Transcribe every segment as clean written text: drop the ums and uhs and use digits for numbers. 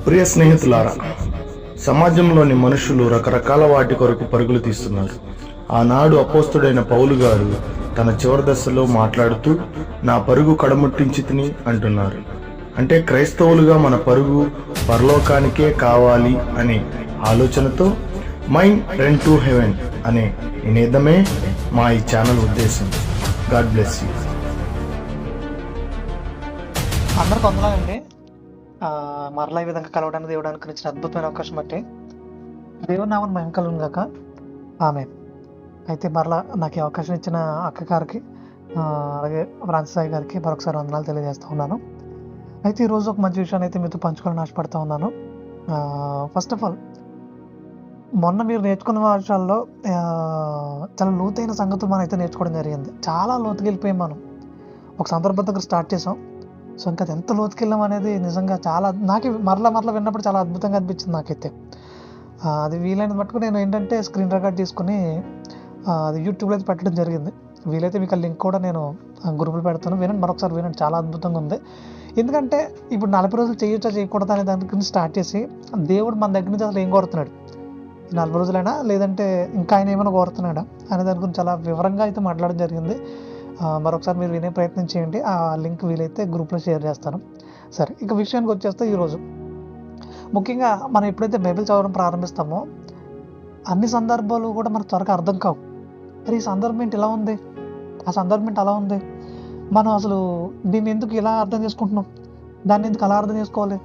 ప్రియ స్నేహితులారా, సమాజంలోని మనుషులు రకరకాల వాటి కొరకు పరుగులు తీస్తున్నారు. ఆనాడు అపోస్తుడైన పౌలు గారు తన చివరి దశలో మాట్లాడుతూ నా పరుగు కడముట్టించితిని అంటున్నారు. అంటే క్రైస్తవులుగా మన పరుగు పరలోకానికే కావాలి అనే ఆలోచనతో మైండ్ రన్ టు హెవెన్ అనే నినాదమే మా ఈ ఛానల్ ఉద్దేశం. God bless you. అందరికి వందనాలండి. మరలా ఈ విధంగా కలవడానికి దేవుడు అనుకరించిన అద్భుతమైన అవకాశం బట్టి దేవుని నామం మహిమ కలుగును గాక. ఆమె అయితే మరలా నాకు ఈ అవకాశం ఇచ్చిన అక్క గారికి అలాగే ఫ్రాన్సిస్ సాయి గారికి మరొకసారి వందనాలు తెలియజేస్తూ ఉన్నాను. అయితే ఈరోజు ఒక మంచి విషయాన్ని అయితే మీతో పంచుకోవాలని ఆశపడుతూ ఉన్నాను. ఫస్ట్ ఆఫ్ ఆల్, మొన్న మీరు నేర్చుకున్న విషయాల్లో చాలా లోతైన సంగతులు మనం అయితే నేర్చుకోవడం జరిగింది. చాలా లోతుకి వెళ్ళిపోయాం. మనం ఒక సందర్భం దగ్గర స్టార్ట్ చేసాం. సో ఇంకా ఎంత లోతుకెళ్ళాం అనేది నిజంగా చాలా నాకు మరలా విన్నప్పుడు చాలా అద్భుతంగా అనిపించింది నాకైతే. అది వీలైన మట్టుకు నేను ఏంటంటే స్క్రీన్ రికార్డ్ తీసుకుని అది యూట్యూబ్లో అయితే పెట్టడం జరిగింది. వీలైతే మీకు ఆ లింక్ కూడా నేను గ్రూపులో పెడతాను. వినండి, మరొకసారి వినండి, చాలా అద్భుతంగా ఉంది. ఎందుకంటే ఇప్పుడు 40 రోజులు చేయొచ్చా చేయకూడదు అనే దాని గురించి స్టార్ట్ చేసి దేవుడు మన దగ్గర నుంచి అసలు ఏం కోరుతున్నాడు, ఈ 40 రోజులైనా లేదంటే ఇంకా ఆయన ఏమైనా కోరుతున్నాడా అనే దాని గురించి చాలా వివరంగా అయితే మాట్లాడడం జరిగింది. మరొకసారి మీరు వినే ప్రయత్నం చేయండి. ఆ లింక్ వీలైతే గ్రూప్లో షేర్ చేస్తాను. సరే, ఇక విషయానికి వచ్చేస్తే ఈరోజు ముఖ్యంగా మనం ఎప్పుడైతే బైబిల్ చదవడం ప్రారంభిస్తామో అన్ని సందర్భాలు కూడా మనకు త్వరగా అర్థం కావు. మరి ఈ సందర్భం ఏంటి ఇలా ఉంది, ఆ సందర్భం ఏంటి అలా ఉంది, మనం అసలు దీన్ని ఎందుకు ఇలా అర్థం చేసుకుంటున్నాం, దాన్ని ఎందుకు అలా అర్థం చేసుకోవాలి,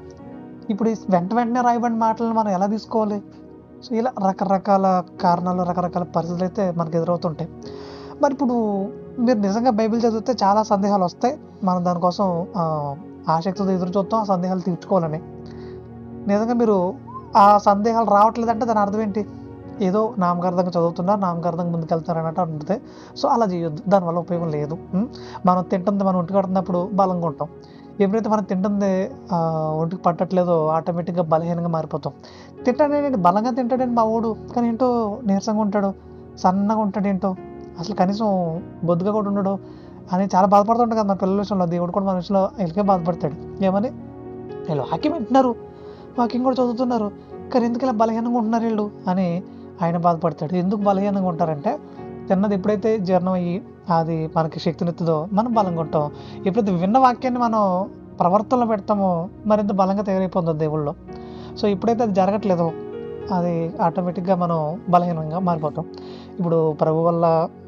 ఇప్పుడు వెంటనే రాయబడిన మాటలను మనం ఎలా తీసుకోవాలి. సో ఇలా రకరకాల కారణాలు, రకరకాల పరిస్థితులు అయితే మనకు ఎదురవుతుంటాయి. మరి ఇప్పుడు మీరు నిజంగా బైబిల్ చదివితే చాలా సందేహాలు వస్తాయి. మనం దానికోసం ఆసక్తితో ఎదురు చూస్తాం, ఆ సందేహాలు తీర్చుకోవాలని. నిజంగా మీరు ఆ సందేహాలు రావట్లేదంటే దాని అర్థం ఏంటి, ఏదో నామకార్థంగా చదువుతున్నారు, నామకార్థంగా ముందుకెళ్తారు అన్నట్టు ఉంటుంది. సో అలా చేయొద్దు, దానివల్ల ఉపయోగం లేదు. మనం తింటుంది మనం ఒంటికి పడుతున్నప్పుడు బలంగా ఉంటాం. ఎప్పుడైతే మనం తింటుంది ఒంటికి పట్టట్లేదో ఆటోమేటిక్గా బలహీనంగా మారిపోతాం. తింటాడేంటి, బలంగా తింటాడేంటి మా ఊడు, కానీ ఏంటో నీరసంగా ఉంటాడు, సన్నగా ఉంటాడు, ఏంటో అసలు కనీసం బొద్దుగా కూడా ఉండడు అని చాలా బాధపడుతుంటాడు కదా మన పిల్లల విషయంలో. దేవుడు కూడా మన విషయంలో వీళ్ళకే బాధపడతాడు. ఏమని, వీళ్ళు వాక్యం వింటున్నారు, వాక్యం కూడా చదువుతున్నారు, కానీ ఎందుకు ఇలా బలహీనంగా ఉంటున్నారు వీళ్ళు అని ఆయన బాధపడతాడు. ఎందుకు బలహీనంగా ఉంటారంటే తిన్నది ఎప్పుడైతే జీర్ణం అయ్యి అది మనకి శక్తినిస్తుందో మనం బలంగా ఉంటాం. ఎప్పుడైతే విన్న వాక్యాన్ని మనం ప్రవర్తనలో పెడతామో మరింత బలంగా తయారైపోతుంది దేవుళ్ళలో. సో ఎప్పుడైతే అది జరగట్లేదో అది ఆటోమేటిక్గా మనం బలహీనంగా మారిపోతాం. ఇప్పుడు ప్రభు వల్ల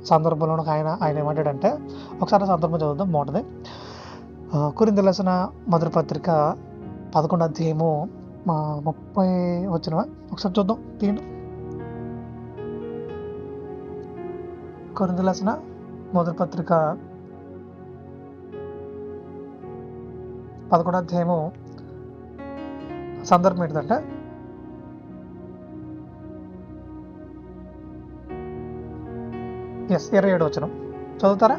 సందర్భంలో ఆయన ఏమంటాడంటే, ఒకసారి సందర్భం చదువుదాం. బాగుంటుంది. కొరింథీయులకు రాసిన మొదటి పత్రిక 11వ అధ్యాయము 30 వచ్చిన ఒకసారి చూద్దాం, తీయండి. కొరింథీయులకు రాసిన మొదటి పత్రిక 11వ అధ్యాయము సందర్భం ఏంటంటే, ఎస్ 27 వచనం చదువుతారా?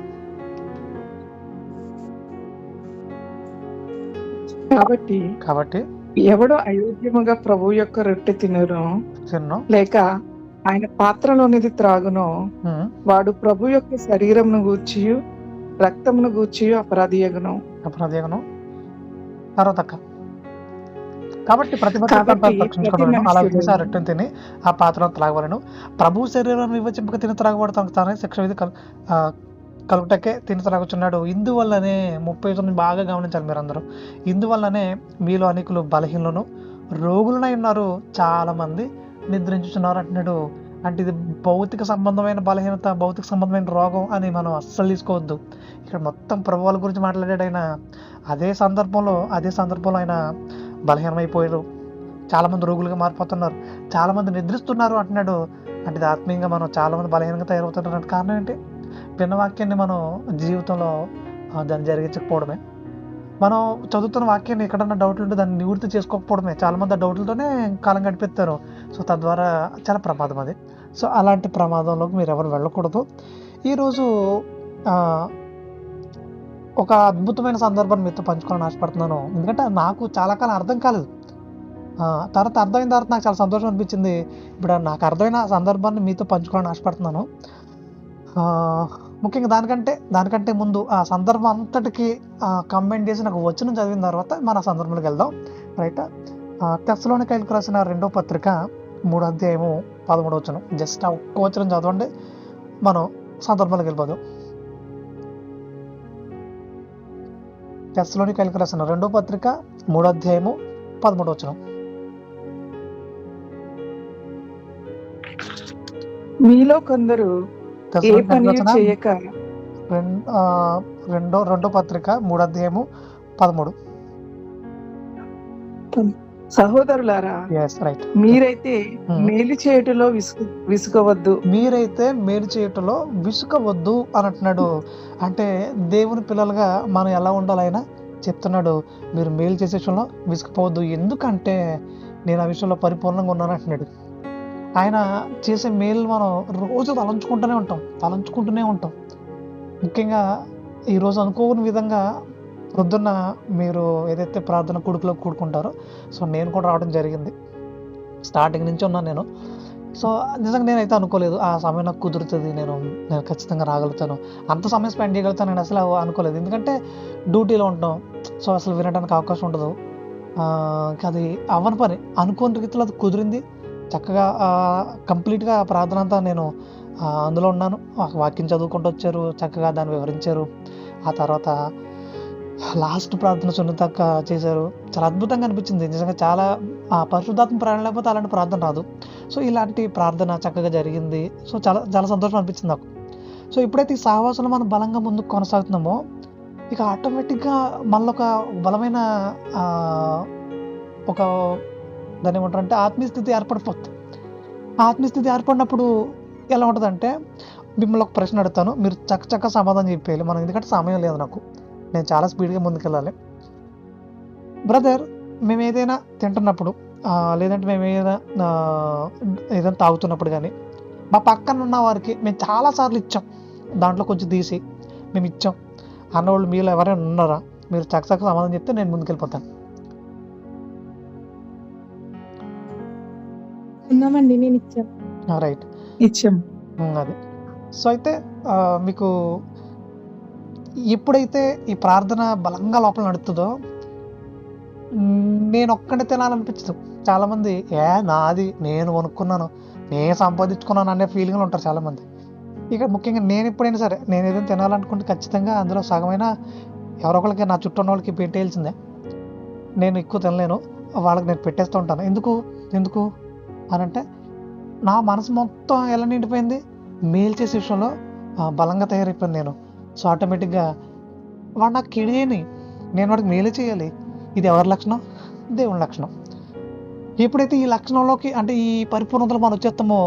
కాబట్టి ఎవడో అయోగ్యముగా ప్రభు యొక్క రొట్టె తినను లేక ఆయన పాత్రలోనిది త్రాగునో వాడు ప్రభు యొక్క శరీరమును గూర్చి రక్తమును గూర్చి అపరాధియగును. కాబట్టి ప్రతి అలా చేసి ఆ రొట్టెను తిని ఆ పాత్రను త్రాగవలను. ప్రభు శరీరాన్ని విభజింపక తిని త్రాగబడతాను తానే శిక్ష విధి కలుగుటకే తిని త్రాగుచున్నాడు. ఇందువల్లనే 39 బాగా గమనించాలి మీరందరూ. ఇందువల్లనే మీలో అనేకులు బలహీనలను రోగులనై ఉన్నారు, చాలా మంది నిద్రించుచున్నారు అంటున్నాడు. అంటే ఇది భౌతిక సంబంధమైన బలహీనత, భౌతిక సంబంధమైన రోగం అని మనం అస్సలు తీసుకోవద్దు. ఇక్కడ మొత్తం ప్రభు వాళ్ళ గురించి మాట్లాడాడు ఆయన. అదే సందర్భంలో ఆయన బలహీనమైపోయారు, చాలామంది రోగులుగా మారిపోతున్నారు, చాలామంది నిద్రిస్తున్నారు అంటున్నాడు. అంటే ఇది ఆత్మీయంగా మనం చాలామంది బలహీనంగా తయారవుతున్నారు. కారణం ఏంటి, విన్న వాక్యాన్ని మనం జీవితంలో దాన్ని జరిగించకపోవడమే. మనం చదువుతున్న వాక్యాన్ని ఎక్కడన్నా డౌట్లు ఉంటే దాన్ని నివృత్తి చేసుకోకపోవడమే. చాలామంది ఆ డౌట్లతోనే కాలం గడిపేస్తారు. సో తద్వారా చాలా ప్రమాదం అది. సో అలాంటి ప్రమాదంలోకి మీరు ఎవరు వెళ్ళకూడదు. ఈరోజు ఒక అద్భుతమైన సందర్భాన్ని మీతో పంచుకోవాలని ఆశపడుతున్నాను. ఎందుకంటే నాకు చాలా కాలం అర్థం కాలేదు. తర్వాత అర్థమైన తర్వాత నాకు చాలా సంతోషం అనిపించింది. ఇప్పుడు నాకు అర్థమైన సందర్భాన్ని మీతో పంచుకోవాలని ఆశపడుతున్నాను. ముఖ్యంగా దానికంటే ముందు ఆ సందర్భం అంతటికి కంబైన్ చేసి నాకు వచనం చదివిన తర్వాత మన సందర్భంలోకి వెళ్దాం. రైట్, తెస్సలోనికైలకు రాసిన 2వ పత్రిక 3వ అధ్యాయము 13వ వచనం. జస్ట్ ఆ ఒక్క వచనం చదవండి, మనం సందర్భాలకు వెళ్ళిపోదాం. తెస్సలోనికైలకు రాసిన 2వ పత్రిక 3వ అధ్యాయము 13వ వచనం. మీలో కొందరు ఏ తెస్సలోనికైలకు పని రాసిన చేయక రెండో పత్రిక 3వ అధ్యాయము 13. సహోదరులారా, ఎస్, రైట్. మీరైతే మేలు చేయుటలో విసుగవద్దు. మీరైతే మేలు చేయటంలో విసుకవద్దు అని అంటున్నాడు. అంటే దేవుని పిల్లలుగా మనం ఎలా ఉండాలైనా చెప్తున్నాడు, మీరు మేలు చేసే విషయంలో విసుకుపోవద్దు, ఎందుకంటే నేను ఆ విషయంలో పరిపూర్ణంగా ఉన్నాను అంటున్నాడు. ఆయన చేసే మేలు మనం రోజు తలంచుకుంటూనే ఉంటాం. ముఖ్యంగా ఈరోజు అనుకోని విధంగా పొద్దున్న మీరు ఏదైతే ప్రార్థన కూడుకులో కూడుకుంటారో, సో నేను కూడా రావడం జరిగింది. స్టార్టింగ్ నుంచి ఉన్నాను నేను. సో నిజంగా నేనైతే అనుకోలేదు ఆ సమయం నాకు కుదురుతుంది, నేను ఖచ్చితంగా రాగలుగుతాను, అంత సమయం స్పెండ్ చేయగలుగుతాను నేను అసలు అనుకోలేదు. ఎందుకంటే డ్యూటీలో ఉంటాం, సో అసలు వినడానికి అవకాశం ఉండదు. అది అవ్వని పని, అనుకోని రీతిలో అది కుదిరింది. చక్కగా కంప్లీట్గా ఆ ప్రార్థన అంతా నేను అందులో ఉన్నాను. వాక్యం చదువుకుంటూ వచ్చారు, చక్కగా దాన్ని వివరించారు. ఆ తర్వాత లాస్ట్ ప్రార్థన సున్నితక్క చేశారు, చాలా అద్భుతంగా అనిపించింది. నిజంగా చాలా పరిశుద్ధాత్మ ప్రాణం లేకపోతే అలాంటి ప్రార్థన రాదు. సో ఇలాంటి ప్రార్థన చక్కగా జరిగింది. సో చాలా చాలా సంతోషం అనిపించింది నాకు. సో ఎప్పుడైతే ఈ సహవాసంలో మనం బలంగా ముందుకు కొనసాగుతున్నామో, ఇక ఆటోమేటిక్గా మనలో ఒక బలమైన ఒక దాన్ని ఏమంటారంటే ఆత్మీయ స్థితి ఏర్పడిపోతుంది. ఆత్మీయ స్థితి ఏర్పడినప్పుడు ఎలా ఉంటుందంటే, మిమ్మల్ని ఒక ప్రశ్న అడుగుతాను, మీరు చక్క సమాధానం చెప్పేయాలి. మనం ఎందుకంటే సమయం లేదు నాకు, నేను చాలా స్పీడ్గా ముందుకెళ్ళాలి. బ్రదర్, మేము ఏదైనా తింటున్నప్పుడు లేదంటే మేము ఏదైనా తాగుతున్నప్పుడు కానీ మా పక్కన ఉన్న వారికి మేము చాలాసార్లు ఇచ్చాం, దాంట్లో కొంచెం తీసి మేము ఇచ్చాం అన్నవాళ్ళు మీలో ఎవరైనా ఉన్నారా? మీరు చక్క సమాధానం చెప్తే నేను ముందుకెళ్ళిపోతాను. ఉన్నామండి, నేను ఇచ్చాను. రైట్, ఇచ్చాం. అది. సో అయితే మీకు ఎప్పుడైతే ఈ ప్రార్థన బలంగా లోపల నడుతుందో, నేను ఒక్కడే తినాలనిపించదు. చాలామంది నాది, నేను కొనుక్కున్నాను, నేను సంపాదించుకున్నాను అనే ఫీలింగ్లో ఉంటారు చాలామంది. ఇక ముఖ్యంగా నేను ఎప్పుడైనా సరే నేను ఏదైనా తినాలనుకుంటే ఖచ్చితంగా అందులో సగమైన ఎవరో ఒకరికి, నా చుట్టూ ఉన్న వాళ్ళకి పెట్టేయాల్సిందే. నేను ఎక్కువ తినలేను, వాళ్ళకి నేను పెట్టేస్తూ ఉంటాను. ఎందుకు అని అంటే, నా మనసు మొత్తం ఎలా నిండిపోయింది, మేలు చేసే విషయంలో బలంగా తయారైపోయింది నేను. సో ఆటోమేటిక్గా వాడు నాకు కీడు చేయని, నేను వాడికి మేలు చేయాలి. ఇది ఎవరి లక్షణం? దేవుని లక్షణం. ఎప్పుడైతే ఈ లక్షణంలోకి, అంటే ఈ పరిపూర్ణతలో మనం వచ్చేస్తామో,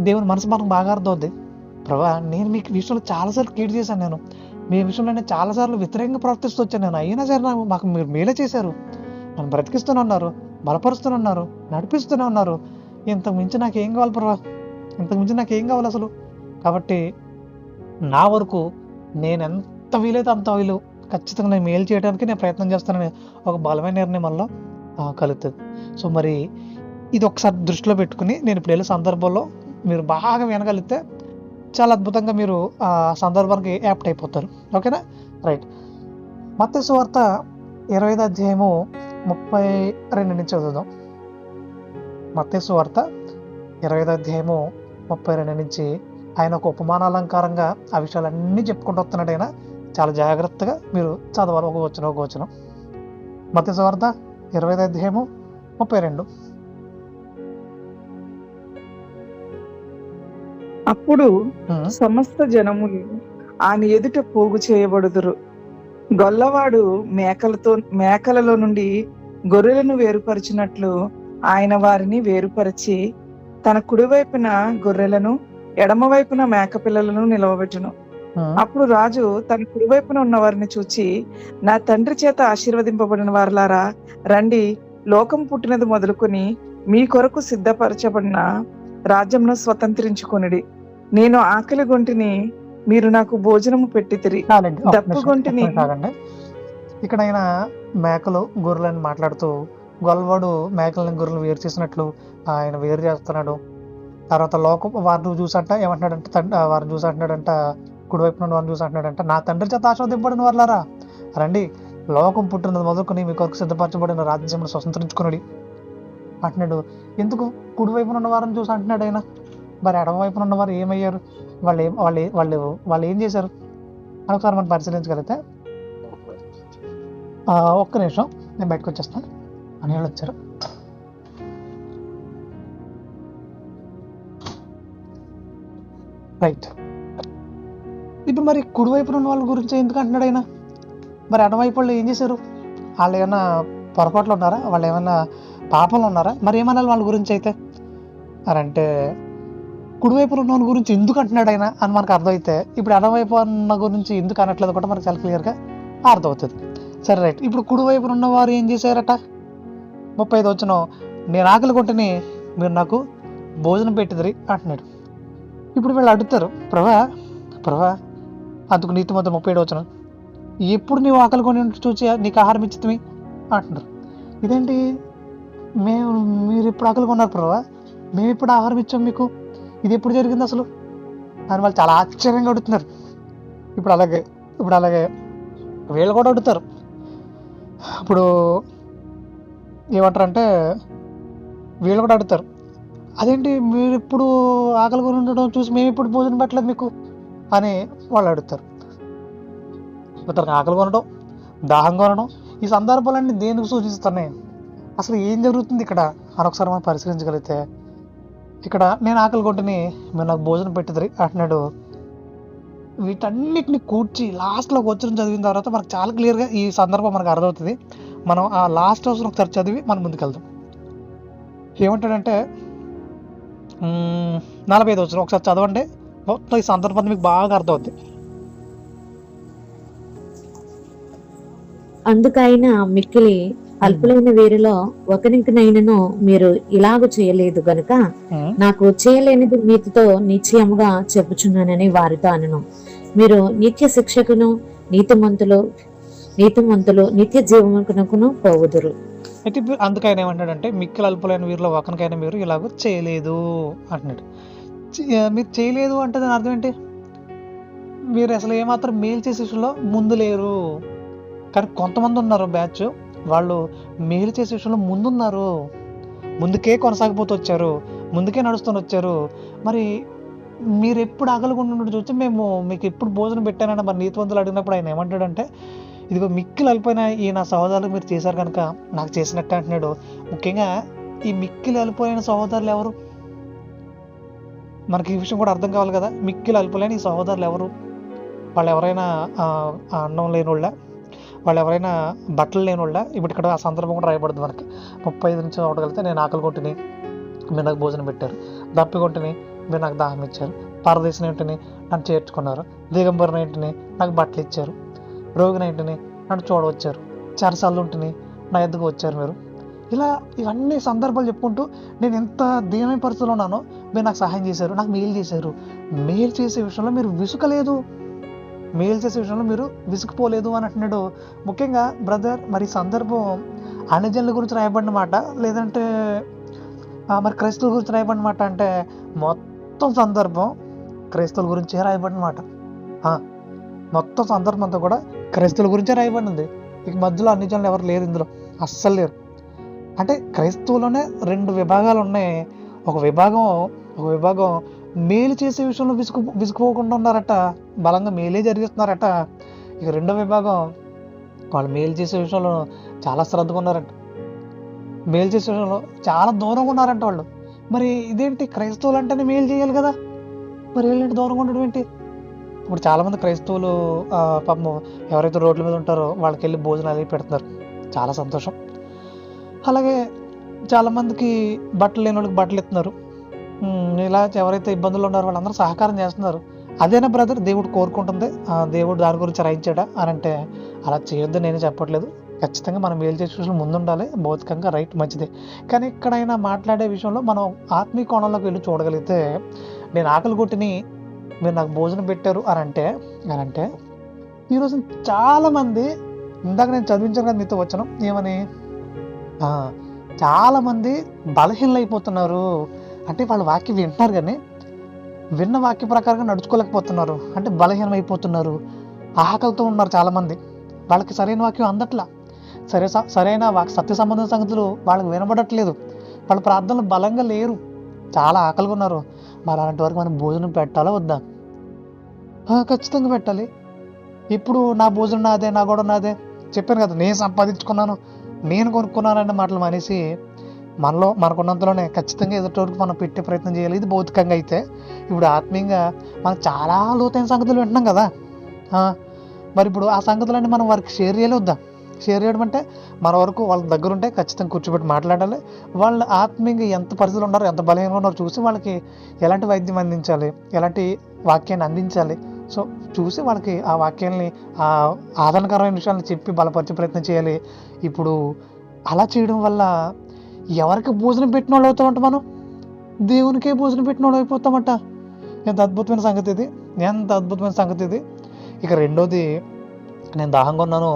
దేవుని మనసు మనకు బాగా అర్థమవుద్ది. ప్రభా, నేను మీకు విషయంలో చాలాసార్లు కీడు చేశాను, నేను మీ విషయంలో నేను చాలాసార్లు వ్యతిరేకంగా ప్రవర్తిస్తూ వచ్చాను నేను, అయినా సరే మాకు మీరు మేలే చేశారు, నన్ను బ్రతికిస్తూనే ఉన్నారు, బలపరుస్తూనే ఉన్నారు, నడిపిస్తూనే ఉన్నారు. ఇంతకు మించి నాకేం కావాలి ప్రభా? ఇంతకు మించి నాకేం కావాలి అసలు? కాబట్టి నా వరకు నేను ఎంత వీలైతే అంత వీలు ఖచ్చితంగా నేను మేలు చేయడానికి నేను ప్రయత్నం చేస్తానని ఒక బలమైన నిర్ణయం వల్ల కలుగుతుంది. సో మరి ఇది ఒకసారి దృష్టిలో పెట్టుకుని నేను ఇప్పుడు వెళ్ళే సందర్భంలో మీరు బాగా వినగలిగితే చాలా అద్భుతంగా మీరు ఆ సందర్భానికి యాప్ట్ అయిపోతారు. ఓకేనా? రైట్. మత్తయి సువార్త 25వ అధ్యాయము 32 నుంచి చదువుదాం. మత్తయి సువార్త 25వ అధ్యాయము 32 నుంచి ఆయన ఒక ఉపమానాలంకారంగా ఆ విషయాలన్నీ చెప్పుకుంటూ వస్తున్నాడు. ఆయన చాలా జాగ్రత్తగా మీరు చదవాలి, ఒక వచనం. మత్తయి సువార్త 25వ అధ్యాయము 32. అప్పుడు సమస్త జనములు ఆయన ఎదుట పోగు చేయబడుదురు. గొల్లవాడు మేకలలో నుండి గొర్రెలను వేరుపరిచినట్లు ఆయన వారిని వేరుపరిచి తన కుడివైపున గొర్రెలను, ఎడమవైపున మేకపిల్లలను నిలవబెట్టును. అప్పుడు రాజు తన కుడివైపున ఉన్న వారిని చూచి, నా తండ్రి చేత ఆశీర్వదింపబడిన వారలారా, రండి, లోకం పుట్టినది మొదలుకొని మీ కొరకు సిద్ధపరచబడిన రాజ్యంను స్వతంత్రించుకొనిడి. నేను ఆకలి గొంటిని, మీరు నాకు భోజనము పెట్టితిరి, దప్పు గొంటిని. ఇక్కడ ఆయన మేకలు గొర్రెలను మాట్లాడుతూ, గొల్లవాడు మేకలను గొర్రెలను వేరు చేసినట్లు ఆయన వేరు చేస్తున్నాడు. తర్వాత లోకం వారిని చూసంట ఏమంటున్నాడంట, వారిని చూసి అంటున్నాడంట, కుడివైపున వారిని చూసి అంటున్నాడంట, నా తండ్రి చేత ఆశీర్వదింపబడిన వారలారా, రండి, లోకం పుట్టినది మొదలుకొని మీ కొరకు సిద్ధపరచబడిన రాజ్యంలో స్వతంత్రించుకుని. అంటున్నాడు. ఎందుకు కుడివైపున ఉన్న వారిని చూసి అంటున్నాడు ఆయన? మరి ఎడమ వైపున ఉన్నవారు ఏమయ్యారు? వాళ్ళు ఏం చేశారు అని ఒకసారి మనం పరిశీలించగలిగితే, ఒక్క నిమిషం నేను బయటకు వచ్చేస్తాను. అని వాళ్ళు వచ్చారు. రైట్. ఇప్పుడు మరి కుడివైపున ఉన్న వాళ్ళ గురించి ఎందుకు అంటున్నాడు ఆయన? మరి ఎడమవైపు వాళ్ళు ఏం చేశారు? వాళ్ళు ఏమైనా పొరపాట్లు ఉన్నారా? వాళ్ళు ఏమైనా పాపంలో ఉన్నారా? మరి ఏమనాలి వాళ్ళ గురించి అయితే అని అంటే, కుడివైపున ఉన్న వాళ్ళ గురించి ఎందుకు అంటున్నాడు ఆయన అని మనకు అర్థమైతే, ఇప్పుడు ఎడమవైపు ఉన్న గురించి ఎందుకు అనట్లేదు కూడా మనకు చాలా క్లియర్గా అర్థమవుతుంది. సరే రైట్. ఇప్పుడు కుడివైపున ఉన్నవారు ఏం చేశారట? 35 వచ్చిన, నేను ఆకలి కొంటని మీరు నాకు భోజనం పెట్టిదిరి అంటున్నాడు. ఇప్పుడు వీళ్ళు అడుగుతారు, ప్రభా అందుకు నీతిమంతుడు 37 వచ్చిన, ఎప్పుడు నీవు ఆకలి కొని చూసి నీకు ఆహారం ఇచ్చితివి అంటున్నారు. ఇదేంటి, మీరు ఇప్పుడు ఆకలి కొన్నారు ప్రభా, మేము ఇప్పుడు ఆహారం ఇచ్చాం మీకు, ఇది ఎప్పుడు జరిగింది అసలు అని వాళ్ళు చాలా ఆశ్చర్యంగా అడుగుతున్నారు. ఇప్పుడు అలాగే వీళ్ళు కూడా అడుగుతారు. ఇప్పుడు ఏమంటారంటే, వీళ్ళు కూడా అడుగుతారు, అదేంటి మీరు ఇప్పుడు ఆకలి కొని ఉండడం చూసి మేము ఇప్పుడు భోజనం పెట్టలేదు మీకు అని వాళ్ళు అడుగుతారు. ఇతనికి ఆకలి కొనడం, దాహం కొనడం, ఈ సందర్భాలన్నీ దేనికి సూచిస్తున్నాయి? అసలు ఏం జరుగుతుంది ఇక్కడ అని ఒకసారి మనం పరిశీలించగలిగితే, ఇక్కడ నేను ఆకలి కొంటని మీరు నాకు భోజనం పెట్టిద్దరి అంటున్నాడు. వీటన్నిటిని కూర్చి లాస్ట్లో వచ్చిన చదివిన తర్వాత మనకు చాలా క్లియర్గా ఈ సందర్భం మనకు అర్థమవుతుంది. మనం ఆ లాస్ట్ హౌస్ ఒకసారి చదివి మనం ముందుకెళ్దాం. ఏమంటాడంటే 45 వచ్చిన ఒకసారి చదవండి, మొత్తం ఈ సందర్భాన్ని మీకు బాగా అర్థమవుతుంది. అందుకైన మిక్కిలి అల్పులైన వీరిలో ఒకరికినైనను మీరు ఇలాగ చేయలేదు గనుక నాకు చేయలేనిది మీతో నిశ్చయముగా చెప్పుచున్నానని వారితో అనను. మీరు నిత్య శిక్షకును నీతిమంతులు నిత్య జీవమునకును పోవుదురు. అయితే అందుకైనా ఏమంటాడంటే, మిక్కిలి అల్పులైన వీరిలో ఒకరికైనా మీరు ఇలాగ చేయలేదు అంటున్నాడు. మీరు చేయలేదు అంటే దాని అర్థం ఏంటి? మీరు అసలు ఏమాత్రం మేలు చేసే విషయంలో ముందు లేరు. కానీ కొంతమంది ఉన్నారు బ్యాచ్, వాళ్ళు మేలు చేసే విషయంలో ముందున్నారు, ముందుకే కొనసాగిపోతూ వచ్చారు, ముందుకే నడుస్తూనే వచ్చారు. మరి మీరు ఎప్పుడు ఆకలిగొండ చూస్తే మేము మీకు ఎప్పుడు భోజనం పెట్టానని మరి నీతివంతులు అడిగినప్పుడు ఆయన ఏమంటాడంటే, ఇదిగో మిక్కిలు అలిపోయిన ఈ నా సహోదరులు మీరు చేశారు కనుక నాకు చేసినట్టు అంటున్నాడు. ముఖ్యంగా ఈ మిక్కిలు అలిపోయిన సహోదరులు ఎవరు? మనకి ఈ విషయం కూడా అర్థం కావాలి కదా. మిక్కిలు అలిపోలేని ఈ సహోదరులు ఎవరు? వాళ్ళు ఎవరైనా అన్నం లేని వాళ్ళ, వాళ్ళు ఎవరైనా బట్టలు లేని వాళ్ళ? ఇప్పుడు ఇక్కడ ఆ సందర్భం కూడా రాయబడుతుంది మనకి. 35 నుంచి చూడగలిగితే, నేను ఆకలి కొంటిని మీరు నాకు భోజనం పెట్టారు, దప్పికొంటిని మీరు నాకు దాహం ఇచ్చారు, పరదేశం ఏంటిని నన్ను చేర్చుకున్నారు, దిగంబరిన ఏంటిని నాకు బట్టలు ఇచ్చారు, రోగిని ఏంటిని నన్ను చూడవచ్చారు, చెరసాలు ఉంటిని నా ఎద్దుకు వచ్చారు మీరు. ఇలా ఇవన్నీ సందర్భాలు చెప్పుకుంటూ నేను ఎంత దీనమైన పరిస్థితిలో ఉన్నానో మీరు నాకు సహాయం చేశారు, నాకు మేలు చేశారు. మేలు చేసే విషయంలో మీరు విసుకలేదు, మేలు చేసే విషయంలో మీరు విసుకుపోలేదు అని అంటున్నాడు. ముఖ్యంగా బ్రదర్, మరి సందర్భం అన్యజనుల గురించి రాయబడిన మాట, లేదంటే మరి క్రైస్తవుల గురించి రాయబడిన మాట అంటే, మొత్తం సందర్భం క్రైస్తవుల గురించే రాయబడిన మాట. మొత్తం సందర్భం అంతా కూడా క్రైస్తవుల గురించే రాయబడింది. ఇక మధ్యలో అన్యజనులు ఎవరు లేరు ఇందులో, అస్సలు లేరు. అంటే క్రైస్తవులోనే 2 విభాగాలు ఉన్నాయి. ఒక విభాగం మేలు చేసే విషయంలో విసుకుపోకుండా ఉన్నారట, బలంగా మేలే జరిగిస్తున్నారట. ఇక రెండో విభాగం వాళ్ళు మేలు చేసే విషయంలో చాలా శ్రద్ధగా ఉన్నారంట, మేలు చేసే విషయంలో చాలా దూరంగా ఉన్నారంట వాళ్ళు. మరి ఇదేంటి, క్రైస్తవులు అంటేనే మేలు చేయాలి కదా, మరి వీళ్ళంటే దూరంగా ఉండడం ఏంటి? ఇప్పుడు చాలామంది క్రైస్తవులు పాపం ఎవరైతే రోడ్ల మీద ఉంటారో వాళ్ళకి వెళ్ళి భోజనాలు పెడుతున్నారు, చాలా సంతోషం. అలాగే చాలామందికి బట్టలు లేని వాళ్ళకి బట్టలు ఇస్తున్నారు. ఇలా ఎవరైతే ఇబ్బందులు ఉన్నారో వాళ్ళందరూ సహకారం చేస్తున్నారు. అదేనా బ్రదర్ దేవుడు కోరుకుంటుంది? దేవుడు దాని గురించి రాయించాడా అని అంటే, అలా చేయొద్దు నేనే చెప్పట్లేదు. ఖచ్చితంగా మనం మేలు చేసే విషయంలో ముందుండాలి, భౌతికంగా రైట్, మంచిదే. కానీ ఎక్కడైనా మాట్లాడే విషయంలో మనం ఆత్మీయ కోణంలోకి వెళ్ళి చూడగలిగితే, నేను ఆకలి కొట్టిని మీరు నాకు భోజనం పెట్టారు అని అంటే ఈరోజు చాలామంది, ఇందాక నేను చదివించాను కదా మీతో వచ్చాను ఏమని, చాలామంది బలహీనలు అయిపోతున్నారు. అంటే వాళ్ళు వాక్యం వింటున్నారు కానీ విన్న వాక్య ప్రకారంగా నడుచుకోలేకపోతున్నారు, అంటే బలహీనం అయిపోతున్నారు, ఆకలితో ఉన్నారు చాలామంది. వాళ్ళకి సరైన వాక్యం అందట్లా, సరైన సత్య సంబంధ సంగతులు వాళ్ళకి వినబడట్లేదు. వాళ్ళ ప్రార్థనలు బలంగా లేరు, చాలా ఆకలిగా ఉన్నారు. మరి అలాంటి వరకు మనం భోజనం పెట్టాలా వద్దా? ఖచ్చితంగా పెట్టాలి. ఇప్పుడు నా భోజనం నాదే, నా గొడవ నాదే, చెప్పాను కదా, నేను సంపాదించుకున్నాను, నేను కొనుక్కున్నాను అనే మాటలు మానేసి మనకున్నంతలోనే ఖచ్చితంగా ఎదుటి వరకు మనం పెట్టే ప్రయత్నం చేయాలి. ఇది భౌతికంగా. అయితే ఇప్పుడు ఆత్మీయంగా మనం చాలా లోతైన సంగతులు వింటున్నాం కదా. మరి ఇప్పుడు ఆ సంగతులన్నీ మనం వారికి షేర్ చేయాలి వద్దా? షేర్ చేయడం అంటే మన వరకు వాళ్ళ దగ్గర ఉంటే ఖచ్చితంగా కూర్చోబెట్టి మాట్లాడాలి. వాళ్ళు ఆత్మీయంగా ఎంత పరిస్థితులు ఉన్నారో, ఎంత బలహీనంగా ఉన్నారో చూసి వాళ్ళకి ఎలాంటి వైద్యం అందించాలి, ఎలాంటి వాక్యాన్ని అందించాలి, సో చూసి వాళ్ళకి ఆ వాక్యాలని, ఆ ఆదరణకరమైన విషయాలను చెప్పి బలపరిచే ప్రయత్నం చేయాలి. ఇప్పుడు అలా చేయడం వల్ల ఎవరికి భోజనం పెట్టిన వాళ్ళు అవుతామంట, మనం దేవునికే భోజనం పెట్టిన వాళ్ళు అయిపోతామంట. ఎంత అద్భుతమైన సంగతి ఇది, ఎంత అద్భుతమైన సంగతి ఇది. ఇక రెండోది, నేను దాహంగా ఉన్నాను,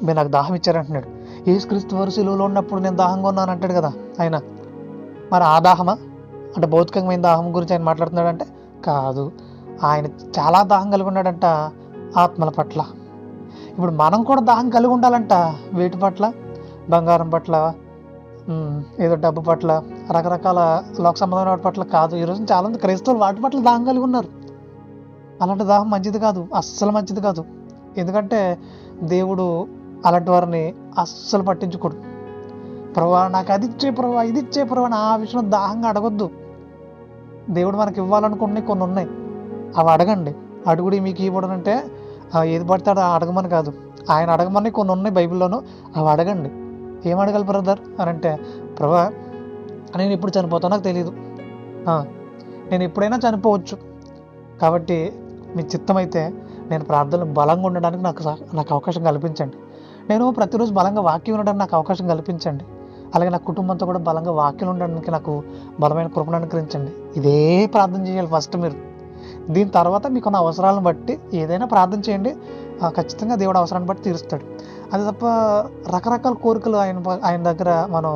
మీరు నాకు దాహం ఇచ్చారంటున్నాడు. యేసుక్రీస్తు వారు శిలువలో ఉన్నప్పుడు నేను దాహంగా ఉన్నాను అంటాడు కదా ఆయన. మరి ఆ దాహమా అంటే భౌతికమైన దాహం గురించి ఆయన మాట్లాడుతున్నాడు అంటే కాదు. ఆయన చాలా దాహం కలిగి ఉన్నాడంట ఆత్మల పట్ల. ఇప్పుడు మనం కూడా దాహం కలిగి ఉండాలంట. వేటి పట్ల? బంగారం పట్ల, ఏదో డబ్బు పట్ల, రకరకాల లోక సంబంధమైన వాటి పట్ల కాదు. ఈరోజు చాలామంది క్రైస్తవులు వాటి పట్ల దాహం కలిగి ఉన్నారు. అలాంటి దాహం మంచిది కాదు, అస్సలు మంచిది కాదు. ఎందుకంటే దేవుడు అలాంటి వారిని అస్సలు పట్టించుకోడు. ప్రభా నాకు అది ఇచ్చే ప్రభా, ఇది ఇచ్చే ప్రభా, ఆ విషయంలో దాహంగా అడగొద్దు. దేవుడు మనకి ఇవ్వాలనుకునే కొన్ని ఉన్నాయి, అవి అడగండి. అడుగుడి మీకు ఇవ్వడం అంటే ఏది పడతాడో అడగమని కాదు. ఆయన అడగమని కొన్ని ఉన్నాయి బైబిల్లోనూ, అవి అడగండి. ఏం అడగాలి బ్రదర్ అని అంటే, ప్రభా నేను ఎప్పుడు చనిపోతానో నాకు తెలియదు, నేను ఎప్పుడైనా చనిపోవచ్చు, కాబట్టి మీ చిత్తమైతే నేను ప్రార్థనలు బలంగా ఉండడానికి నాకు అవకాశం కల్పించండి. నేను ప్రతిరోజు బలంగా వాక్యం ఉండడానికి నాకు అవకాశం కల్పించండి. అలాగే నా కుటుంబంతో కూడా బలంగా వాక్యం ఉండడానికి నాకు బలమైన కృపను అనుగ్రహించండి. ఇదే ప్రార్థన చేయాలి ఫస్ట్ మీరు. దీని తర్వాత మీకున్న అవసరాలను బట్టి ఏదైనా ప్రార్థన చేయండి, ఖచ్చితంగా దేవుడు అవసరాన్ని బట్టి తీరుస్తాడు. అది తప్ప రకరకాల కోరికలు ఆయన దగ్గర మనం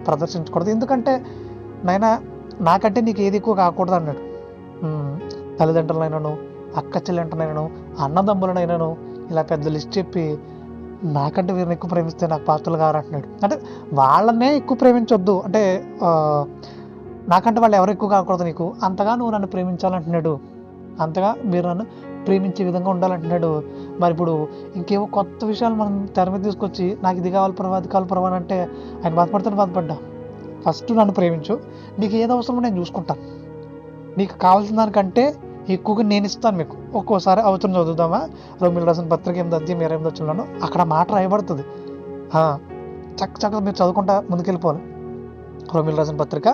ప్రదర్శించకూడదు. ఎందుకంటే నాకంటే నీకు ఏది ఎక్కువ కాకూడదు అన్నాడు. తల్లిదండ్రులైనను, అక్క చెల్లెంటనైనను, అన్నదమ్ములనైనను ఇలా పెద్ద లిస్ట్ చెప్పి నాకంటే వీరిని ఎక్కువ ప్రేమిస్తే నాకు పాత్రలు కారు అంటున్నాడు. అంటే వాళ్ళనే ఎక్కువ ప్రేమించొద్దు, అంటే నాకంటే వాళ్ళు ఎవరు ఎక్కువ కాకూడదు, నీకు అంతగా నువ్వు నన్ను ప్రేమించాలంటున్నాడు, అంతగా మీరు నన్ను ప్రేమించే విధంగా ఉండాలంటున్నాడు. మరి ఇప్పుడు ఇంకేవో కొత్త విషయాలు మనం తెర మీద తీసుకొచ్చి నాకు ఇది కావాలి ప్రభావ, అది కావాలి ప్రభావ అంటే ఆయన బాధపడ్డా. ఫస్ట్ నన్ను ప్రేమించు, నీకు ఏది అవసరమో నేను చూసుకుంటాను, నీకు కావాల్సిన దానికంటే ఎక్కువగా నేను ఇస్తాను మీకు. ఒక్కోసారి అవసరం చదువుదామా, రోమిల రాసిన పత్రిక 8:28 అక్కడ మాట రాయబడుతుంది. చక్కగా మీరు చదువుకుంటా ముందుకెళ్ళిపోవాలి. రోమిల రాసిన పత్రిక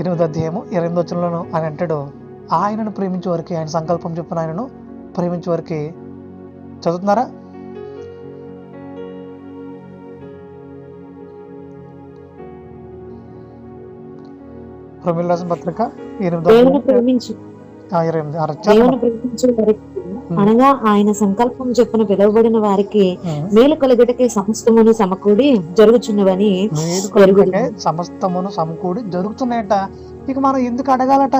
8:28 అని అంటాడు, ఆయనను ప్రేమించే వారికి, ఆయన సంకల్పం చెప్పిన ఆయనను ప్రేమించే వారికి. చదువుతున్నారా? రోమిల రాసిన పత్రిక 8:28 అనగా ఆయన సంకల్పం చొప్పున పిలువబడిన వారికి మేలు కలుగుటకే సమస్తమును సమకూడి జరుగుచున్నవని సమస్తమును సమకూడి జరుగుతున్నాయట. ఇక మనం ఎందుకు అడగాలట?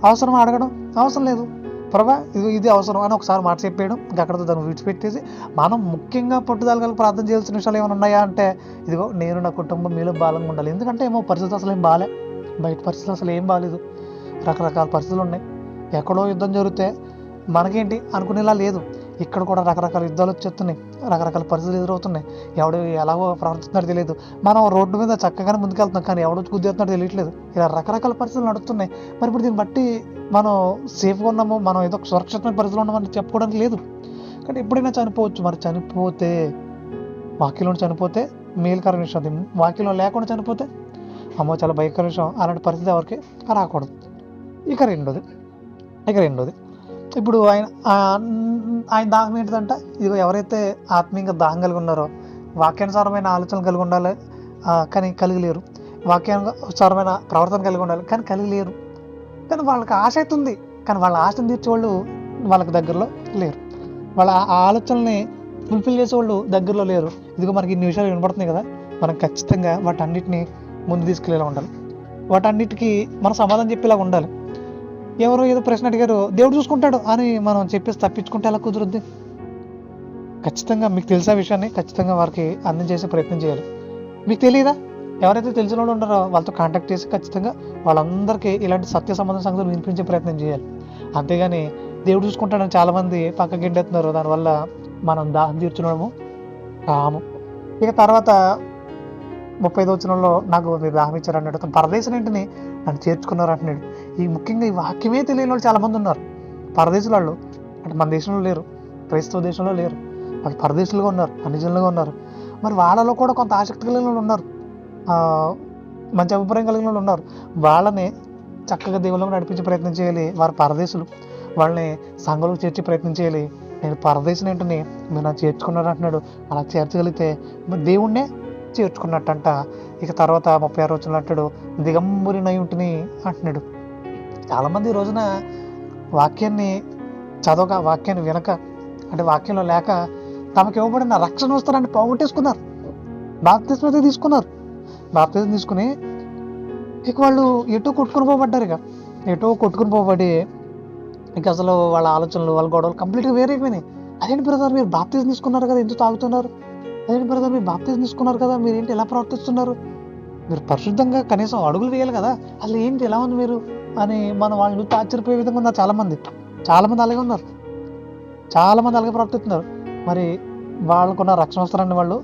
అవసరం అడగడం అవసరం లేదు. ప్రభా ఇది అవసరం అని ఒకసారి మాట చెప్పేయడం, అక్కడతో దాన్ని విడిచిపెట్టేసి మనం ముఖ్యంగా పట్టుదల ప్రార్థన చేయాల్సిన విషయాలు ఏమైనా ఉన్నాయా అంటే, ఇదిగో నేను నా కుటుంబం మీలో బలంగా ఉండాలి. ఎందుకంటే ఏమో పరిస్థితి అసలు ఏం బాలే, బయట పరిస్థితులు అసలు ఏం బాగాలేదు, రకరకాల పరిస్థితులు ఉన్నాయి. ఎక్కడో యుద్ధం జరిగితే మనకేంటి అనుకునేలా లేదు, ఇక్కడ కూడా రకరకాల యుద్ధాలు వచ్చేస్తున్నాయి, రకరకాల పరిస్థితులు ఎదురవుతున్నాయి. ఎవడు ఎలాగో ప్రవర్తిస్తున్నాడో తెలియదు. మనం రోడ్డు మీద చక్కగానే ముందుకెళ్తున్నాం, కానీ ఎవడో గుద్దేస్తున్నాడో తెలియట్లేదు. ఇలా రకరకాల పరిస్థితులు నడుస్తున్నాయి. మరి ఇప్పుడు దీన్ని బట్టి మనం సేఫ్గా ఉన్నాము, మనం ఏదో సురక్షితమైన పరిస్థితులు ఉన్నామని చెప్పుకోవడానికి లేదు. కానీ ఎప్పుడైనా చనిపోవచ్చు. మరి చనిపోతే, వాక్యంలో చనిపోతే మేలుకర విషయం, అది వాక్యంలో లేకుండా చనిపోతే అమ్మో చాలా భయంకర విషయం. అలాంటి పరిస్థితి ఎవరికి రాకూడదు. ఇక రెండోది ఇప్పుడు ఆయన దాహం ఏంటిదంట, ఇదిగో ఎవరైతే ఆత్మీయంగా దాహం కలిగి ఉన్నారో, వాక్యానుసారమైన ఆలోచనలు కలిగి ఉండాలి కానీ కలిగిలేరు, వాక్యానుసారమైన ప్రవర్తన కలిగి ఉండాలి కానీ కలిగిలేరు. కానీ వాళ్ళకి ఆశ అయితే ఉంది, కానీ వాళ్ళ ఆశను తీర్చేవాళ్ళు వాళ్ళకి దగ్గరలో లేరు, వాళ్ళ ఆలోచనల్ని ఫుల్ఫిల్ చేసేవాళ్ళు దగ్గరలో లేరు. ఇదిగో మనకి ఇన్ని విషయాలు వినపడుతున్నాయి కదా, మనం ఖచ్చితంగా వాటన్నిటిని ముందు తీసుకెళ్ళేలా ఉండాలి, వాటన్నిటికీ మనం సమాధానం చెప్పేలాగా ఉండాలి. ఎవరో ఏదో ప్రశ్న అడిగారు, దేవుడు చూసుకుంటాడు అని మనం చెప్పేసి తప్పించుకుంటే ఎలా కుదురుద్ది? ఖచ్చితంగా మీకు తెలిసే విషయాన్ని ఖచ్చితంగా వారికి అందించేసే ప్రయత్నం చేయాలి. మీకు తెలియదా? ఎవరైతే తెలిసిన వాళ్ళు ఉన్నారో వాళ్ళతో కాంటాక్ట్ చేసి ఖచ్చితంగా వాళ్ళందరికీ ఇలాంటి సత్య సంబంధ సంగతులు వినిపించే ప్రయత్నం చేయాలి. అంతేగాని దేవుడు చూసుకుంటాడని చాలామంది పక్కకి గెంటేస్తున్నారు. దానివల్ల మనం దాహం తీర్చున్నాము కాము. ఇక తర్వాత 35వ వచనంలో నాకు మీరు దాహం ఇచ్చారు అన్నాడు. పరదేశం ఏంటిని నన్ను చేర్చుకున్నారు అంటున్నాడు. ఈ ముఖ్యంగా ఈ వాక్యమే తెలియని వాళ్ళు చాలామంది ఉన్నారు. పరదేశుల వాళ్ళు అంటే మన దేశంలో లేరు, క్రైస్తవ దేశంలో లేరు, వాళ్ళు పరదేశులుగా ఉన్నారు, అన్యజనులుగా ఉన్నారు. మరి వాళ్ళలో కూడా కొంత ఆసక్తి కలిగిన వాళ్ళు ఉన్నారు, మంచి అభిప్రాయం కలిగిన వాళ్ళు ఉన్నారు. వాళ్ళని చక్కగా దేవుళ్ళకు నడిపించే ప్రయత్నం చేయాలి. వారు పరదేశులు, వాళ్ళని సంఘంలోకి చేర్చే ప్రయత్నం చేయాలి. నేను పరదేశం ఏంటని మీరు నాకు చేర్చుకున్నారు అంటున్నాడు. అలా చేర్చగలిగితే మీరు దేవుణ్ణే చేర్చుకున్నట్టంట. ఇక తర్వాత 36వ వచనంలో అంటాడు, దిగంబరినై ఉంటిని అంటున్నాడు. చాలామంది ఈ రోజున వాక్యాన్ని చదవక, వాక్యాన్ని వినక, అంటే వాక్యంలో లేక తమకు ఇవ్వబడిన రక్షణ వస్తారని పోగొట్టేసుకున్నారు. బాప్తిస్మం అయితే తీసుకున్నారు. బాప్తిస్మం తీసుకుని ఇక వాళ్ళు ఎటో కొట్టుకుని పోబడ్డారు. ఎటో కొట్టుకుని పోబడి ఇక అసలు వాళ్ళ ఆలోచనలు, వాళ్ళ గొడవలు కంప్లీట్గా వేరైపోయినాయి. అదేంటి బ్రదర్ మీరు బాప్తిస్మం తీసుకున్నారు కదా, ఎందుకు తాగుతున్నారు? అదేంటి బ్రదర్ మీరు బాప్తిస్మం తీసుకున్నారు కదా, మీరు ఏంటి ఎలా ప్రవర్తిస్తున్నారు? మీరు పరిశుద్ధంగా కనీసం అడుగులు వేయాలి కదా, అసలు ఏంటి ఎలా ఉంది మీరు అని మనం వాళ్ళని చూస్తే ఆశ్చర్యపోయే విధంగా ఉన్నారు. చాలామంది అలాగే ఉన్నారు, చాలామంది అలాగే ప్రవర్తిస్తున్నారు. మరి వాళ్ళకున్న రక్షణ వస్త్రాన్ని వాళ్ళు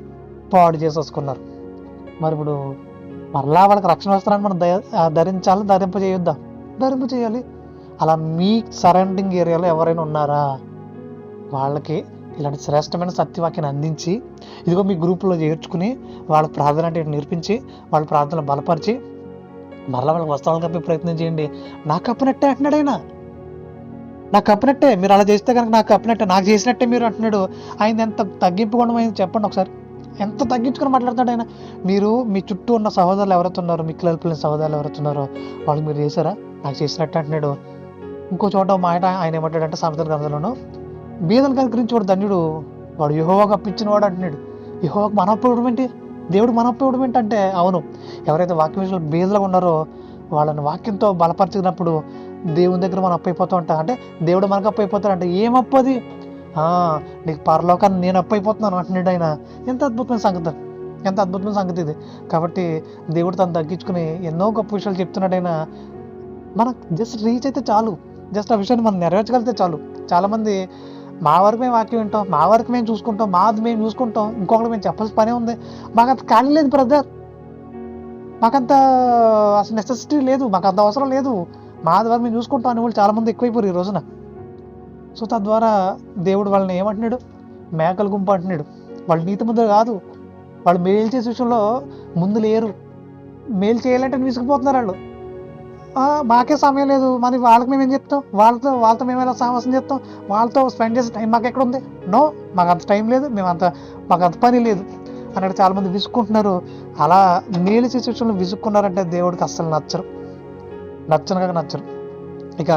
పాడు చేసేసుకున్నారు. మరి ఇప్పుడు మరలా వాళ్ళకి రక్షణ వస్త్రాన్ని మనం ధరించాలి, ధరింప చేయాలి. అలా మీ సరౌండింగ్ ఏరియాలో ఎవరైనా ఉన్నారా, వాళ్ళకి ఇలాంటి శ్రేష్టమైన సత్యవాక్యాన్ని అందించి ఇదిగో మీ గ్రూపులో చేర్చుకుని వాళ్ళ ప్రార్థన అంటే నేర్పించి వాళ్ళ ప్రార్థనలు బలపరిచి మరలా వాళ్ళకి వస్త్రాలు కప్పే ప్రయత్నం చేయండి. నాకు కప్పినట్టే అంటున్నాడు ఆయన, నాకు కప్పినట్టే మీరు అలా చేస్తే కనుక నాకు కప్పినట్టే, నాకు చేసినట్టే మీరు అంటున్నాడు. ఆయన ఎంత తగ్గింపుకుండా ఆయన చెప్పండి ఒకసారి, ఎంత తగ్గించుకొని మాట్లాడతాడు ఆయన. మీరు మీ చుట్టూ ఉన్న సహోదరులు ఎవరైతే ఉన్నారో, మీ పిల్లల సహోదరులు ఎవరైతే ఉన్నారో వాళ్ళకి మీరు చేశారా, నాకు చేసినట్టే అంటున్నాడు. ఇంకో చోట మాట ఆయన ఏమంటాడంటే సామెతల గ్రంథంలోనూ, బీదలు కనుకరించి వాడు ధన్యుడు, వాడు యెహోవాకు అప్పించిన వాడు అంటున్నాడు. యెహోవాకు మనం అప్పివ్వడం ఏంటి, దేవుడు మనం అప్పివ్వడం ఏంటి అంటే, అవును ఎవరైతే వాక్య విషయంలో బీదలుగా ఉన్నారో వాళ్ళని వాక్యంతో బలపరిచినప్పుడు దేవుని దగ్గర మనం అప్పైపోతాం అంట. అంటే దేవుడు మనకు అప్పైపోతాడంట. ఏం అప్పు అది? నీకు పరలోకాన్ని నేను అప్పైపోతున్నాను అంటున్నాడు ఆయన. ఎంత అద్భుతమైన సంగతి ఇది. కాబట్టి దేవుడు తను తగ్గించుకుని ఎన్నో గొప్ప విషయాలు చెప్తున్నాడు ఆయన. మనకు జస్ట్ రీచ్ అయితే చాలు, జస్ట్ ఆ విషయాన్ని మనం నెరవేర్చగలిగితే చాలు. చాలామంది మా వరకు మేము వాక్యం వింటాం, మా వరకు మేము చూసుకుంటాం, మాది మేము చూసుకుంటాం, ఇంకొకటి మేము చెప్పాల్సిన పనే ఉంది, మాకు అంత ఖాళీ లేదు బ్రదర్, మాకంత అసలు నెసెసిటీ లేదు, మాకు అంత అవసరం లేదు, మాది వరకు మేము చూసుకుంటాం అని వాళ్ళు చాలామంది ఎక్కువైపోయారు ఈ రోజున. సో తద్వారా దేవుడు వాళ్ళని ఏమంటున్నాడు, మేకల గుంపు అంటున్నాడు. వాళ్ళు నీతి ముందు కాదు, వాళ్ళు మేలు చేసే విషయంలో ముందు లేరు. మేలు చేయాలంటే విసిగిపోతున్నారు వాళ్ళు. మాకే సమయం లేదు, మరి వాళ్ళకి మేము ఏం చెప్తాం, వాళ్ళతో మేము ఎలా సహవాసం చేస్తాం, వాళ్ళతో స్పెండ్ చేసే టైం మాకు ఎక్కడ ఉంది? నో, మాకు అంత టైం లేదు, మాకు అంత పని లేదు అన్నట్టు చాలామంది విసుక్కుంటున్నారు. అలా మేలు చేసే విషయంలో విసుక్కున్నారంటే దేవుడికి అస్సలు నచ్చరు. ఇక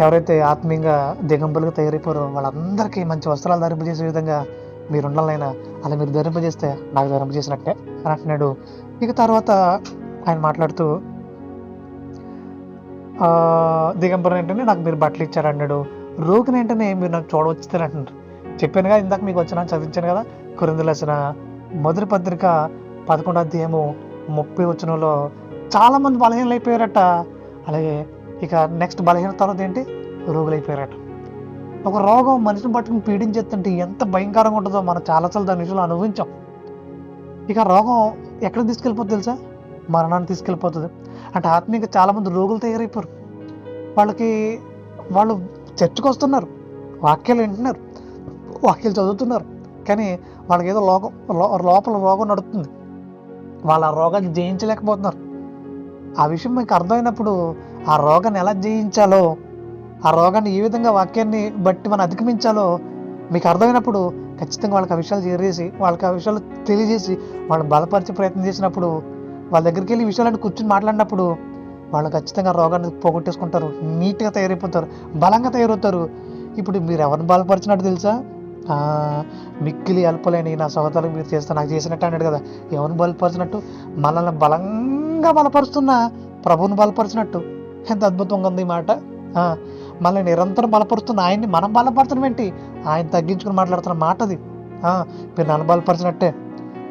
ఎవరైతే ఆత్మీయంగా దిగంబులుగా తయారైపోరో వాళ్ళందరికీ మంచి వస్త్రాలు ధరింపజేసే విధంగా మీరు ఉండాలైనా, అలా మీరు ధరింపజేస్తే నాకు ధరింపజేసినట్టే అని అంటున్నాడు. ఇక తర్వాత ఆయన మాట్లాడుతూ దిగంబరం ఏంటనే నాకు మీరు బట్టలు ఇచ్చారన్నాడు. రోగిని ఏంటనే మీరు నాకు చూడవచ్చుతారు అంటున్నారు. చెప్పాను కదా ఇందాక మీకు చదివించాను కదా, కొరింథీయులకు రాసిన మొదటి పత్రిక 11వ అధ్యాయము 30వ వచనంలో చాలామంది బలహీనలు అయిపోయారట. అలాగే ఇక నెక్స్ట్ బలహీనత తర్వాత ఏంటి, రోగులు అయిపోయారట. ఒక రోగం మనిషిని పట్టుకుని పీడించేస్తుంటే ఎంత భయంకరంగా ఉంటుందో మనం చాలాసార్లు దాని విషయంలో అనుభవించాం. ఇక రోగం ఎక్కడికి తీసుకెళ్ళిపోతుంది తెలుసా, మరణాన్ని తీసుకెళ్ళిపోతుంది. అంటే ఆత్మీయంగా చాలామంది రోగులు తయారైపోయారు. వాళ్ళు చర్చకు వస్తున్నారు, వాక్యాలు వింటున్నారు, వాక్యాలు చదువుతున్నారు, కానీ వాళ్ళకి ఏదో లోపల రోగం నడుస్తుంది. వాళ్ళు ఆ రోగాన్ని జయించలేకపోతున్నారు. ఆ విషయం మీకు అర్థమైనప్పుడు ఆ రోగాన్ని ఎలా జయించాలో, ఆ రోగాన్ని ఏ విధంగా వాక్యాన్ని బట్టి మనం అధిగమించాలో మీకు అర్థమైనప్పుడు ఖచ్చితంగా వాళ్ళకి ఆ విషయాలు చేరేసి, వాళ్ళకి ఆ విషయాలు తెలియజేసి వాళ్ళని బలపరిచే ప్రయత్నం చేసినప్పుడు, వాళ్ళ దగ్గరికి వెళ్ళి విషయాలను కూర్చొని మాట్లాడినప్పుడు వాళ్ళు ఖచ్చితంగా రోగాన్ని పోగొట్టేసుకుంటారు, నీట్గా తయారైపోతారు, బలంగా తయారవుతారు. ఇప్పుడు మీరు ఎవరిని బలపరిచినట్టు తెలుసా, మిక్కిలి అల్పలేని నా సహోదరులకు మీరు చేస్తే నాకు చేసినట్టు అన్నాడు కదా. ఎవరిని బలపరిచినట్టు, మనల్ని బలంగా బలపరుస్తున్న ప్రభువుని బలపరిచినట్టు. ఎంత అద్భుతంగా ఉంది ఈ మాట. మనల్ని నిరంతరం బలపరుస్తున్న ఆయన్ని మనం బలపరచడం ఏంటి, ఆయన తగ్గించుకుని మాట్లాడుతున్న మాట అది. మీరు నన్ను బలపరిచినట్టే,